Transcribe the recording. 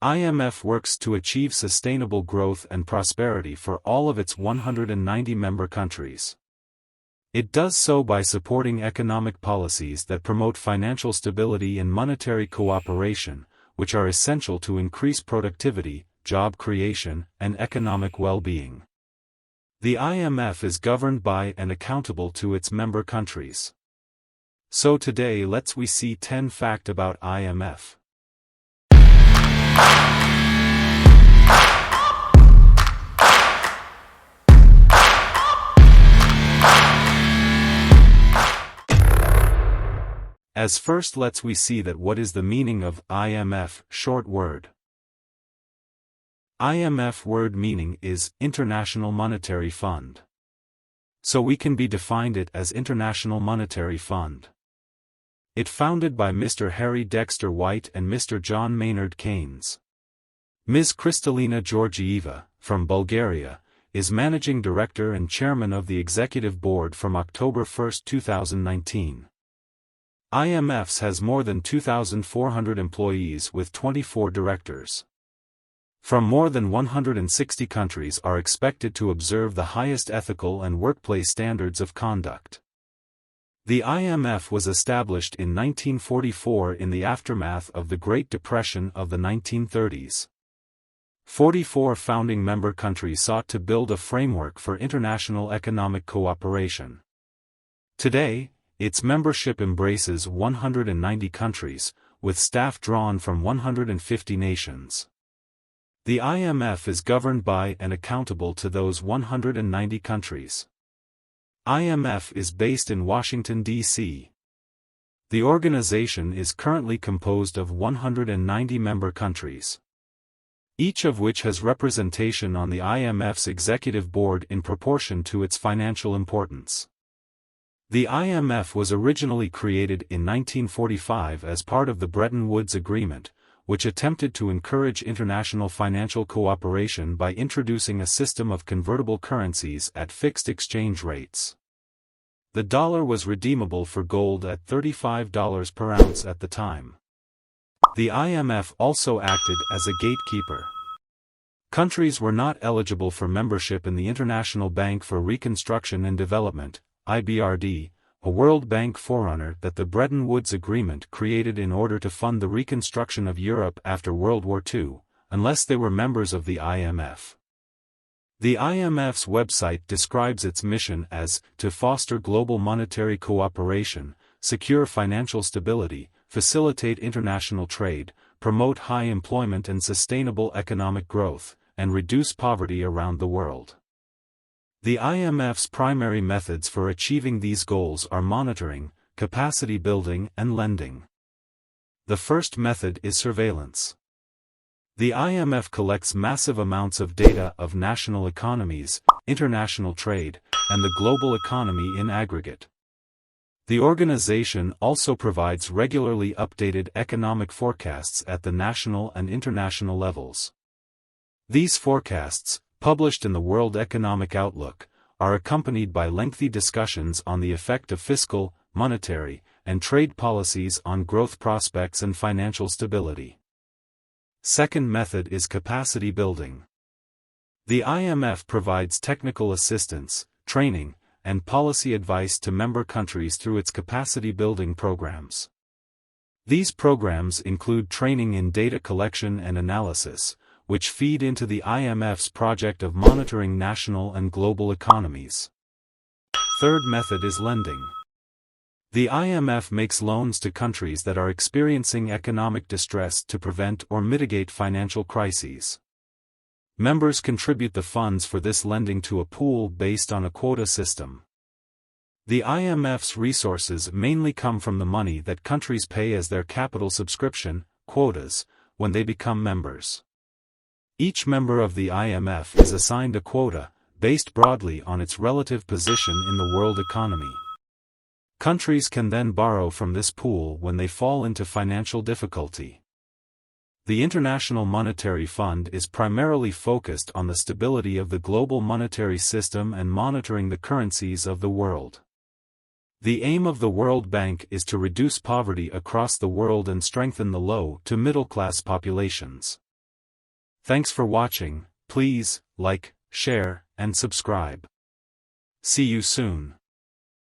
IMF works to achieve sustainable growth and prosperity for all of its 190 member countries. It does so by supporting economic policies that promote financial stability and monetary cooperation, which are essential to increase productivity, job creation, and economic well-being. The IMF is governed by and accountable to its member countries. So today we see 10 facts about IMF. As first we see that what is the meaning of IMF, short word. IMF word meaning is International Monetary Fund. So we can be defined it as International Monetary Fund. It founded by Mr. Harry Dexter White and Mr. John Maynard Keynes. Ms. Kristalina Georgieva, from Bulgaria, is Managing Director and Chairman of the Executive Board from October 1, 2019. IMF has more than 2,400 employees with 24 directors. From more than 160 countries are expected to observe the highest ethical and workplace standards of conduct. The IMF was established in 1944 in the aftermath of the Great Depression of the 1930s. 44 founding member countries sought to build a framework for international economic cooperation. Today, its membership embraces 190 countries, with staff drawn from 150 nations. The IMF is governed by and accountable to those 190 countries. IMF is based in Washington, D.C. The organization is currently composed of 190 member countries, each of which has representation on the IMF's executive board in proportion to its financial importance. The IMF was originally created in 1945 as part of the Bretton Woods Agreement, which attempted to encourage international financial cooperation by introducing a system of convertible currencies at fixed exchange rates. The dollar was redeemable for gold at $35 per ounce at the time. The IMF also acted as a gatekeeper. Countries were not eligible for membership in the International Bank for Reconstruction and Development, IBRD, a World Bank forerunner that the Bretton Woods Agreement created in order to fund the reconstruction of Europe after World War II, unless they were members of the IMF. The IMF's website describes its mission as to foster global monetary cooperation, secure financial stability, facilitate international trade, promote high employment and sustainable economic growth, and reduce poverty around the world. The IMF's primary methods for achieving these goals are monitoring, capacity building, and lending. The first method is surveillance. The IMF collects massive amounts of data of national economies, international trade, and the global economy in aggregate. The organization also provides regularly updated economic forecasts at the national and international levels. These forecasts, published in the World Economic Outlook, are accompanied by lengthy discussions on the effect of fiscal, monetary, and trade policies on growth prospects and financial stability. Second method is capacity building. The IMF provides technical assistance, training, and policy advice to member countries through its capacity building programs. These programs include training in data collection and analysis, which feed into the IMF's project of monitoring national and global economies. Third method is lending. The IMF makes loans to countries that are experiencing economic distress to prevent or mitigate financial crises. Members contribute the funds for this lending to a pool based on a quota system. The IMF's resources mainly come from the money that countries pay as their capital subscription, quotas, when they become members. Each member of the IMF is assigned a quota, based broadly on its relative position in the world economy. Countries can then borrow from this pool when they fall into financial difficulty. The International Monetary Fund is primarily focused on the stability of the global monetary system and monitoring the currencies of the world. The aim of the World Bank is to reduce poverty across the world and strengthen the low to middle-class populations. Thanks for watching. Please like, share, and subscribe. See you soon.